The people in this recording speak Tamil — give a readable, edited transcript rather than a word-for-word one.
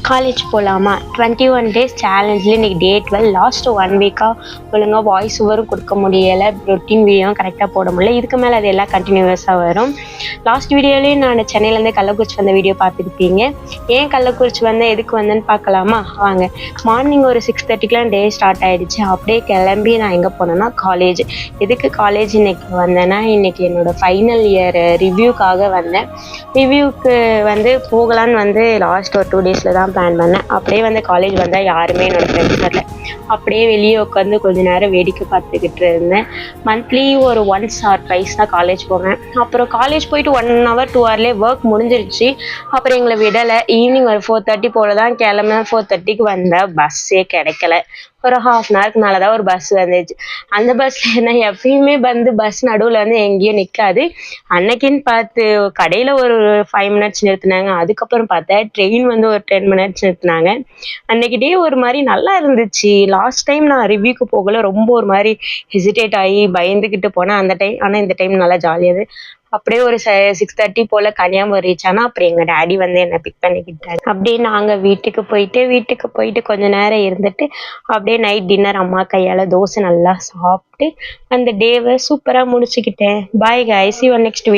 காலேஜ் போகலாமா 21 டேஸ் சேலஞ்சில் இன்றைக்கி டே 12 லாஸ்ட்டு 1 வீக்காக ஒழுங்காக வாய்ஸ் ஓவரும் கொடுக்க முடியலை, ரொட்டீன் வீடியோவும் கரெக்டாக போட முடியல. இதுக்கு மேலே அது எல்லாம் கண்டினியூஸாக வரும். லாஸ்ட் வீடியோலேயும் நான் சென்னையிலேருந்து கள்ளக்குறிச்சி வந்த வீடியோ பார்த்துருப்பீங்க. ஏன் கள்ளக்குறிச்சி வந்தேன், எதுக்கு வந்தேன்னு பார்க்கலாமா வாங்க. மார்னிங் ஒரு 6:30க்குலாம் டே ஸ்டார்ட் ஆகிடுச்சு. அப்படியே கிளம்பி நான் எங்கே போனேன்னா காலேஜ். எதுக்கு காலேஜ் இன்றைக்கி வந்தேன்னா, இன்றைக்கி என்னோடய ஃபைனல் இயர் ரிவ்யூக்காக வந்தேன். ரிவ்யூக்கு போகலான்னு லாஸ்ட் ஒரு 2 டேஸில் தான் பிளான் பண்ணேன். அப்படியே காலேஜ் வந்தால் யாருமே என்னோடய ஃப்ரெண்ட்ஸ் வரல. அப்படியே வெளியே உட்காந்து கொஞ்ச நேரம் வேடிக்கை பார்த்துக்கிட்டு இருந்தேன். மந்த்லி ஒரு 1 or 2 தான் காலேஜ் போவேன். அப்புறம் காலேஜ் போயிட்டு 1 hour 2 hourலேயே ஒர்க் முடிஞ்சிருச்சு. அப்புறம் எங்களை விடலை. ஈவினிங் ஒரு 4:30 போல் தான் கிளம்புனேன். 4:30க்கு வந்தேன். பஸ்ஸே கிடைக்கல. ஒரு 1/2 hourக்கு மேலே தான் ஒரு பஸ் வந்துச்சு. அந்த பஸ்ஸில் என்ன எப்பயுமே பஸ் நடுவில் எங்கேயும் நிற்காது. அன்னைக்குன்னு பார்த்து கடையில் ஒரு 5 minutes நிறுத்தினாங்க. அதுக்கப்புறம் பார்த்தா ட்ரெயின் ஒரு 10 minutes நிறுத்தினாங்க. அன்னைக்கு டே ஒரு மாதிரி நல்லா இருந்துச்சு. லாஸ்ட் டைம் நான் ரிவ்யூக்கு போகல, ரொம்ப ஒரு மாதிரி ஹெசிடேட் ஆகி பயந்துக்கிட்டு போனேன் அந்த டைம். ஆனால் இந்த டைம் நல்லா ஜாலியாது. அப்படியே ஒரு 6:30 போல் கன்னியாகுமரி ரீச் ஆனால் அப்புறம் எங்கள் டேடி என்னை பிக் பண்ணிக்கிட்டாரு. அப்படியே நாங்கள் வீட்டுக்கு போயிட்டு கொஞ்ச நேரம் இருந்துட்டு அப்படியே நைட் டின்னர் அம்மா கையால் தோசை நல்லா சாப்பிட்டு அந்த டேவை சூப்பராக முடிச்சுக்கிட்டேன். Bye guys, see you on next video.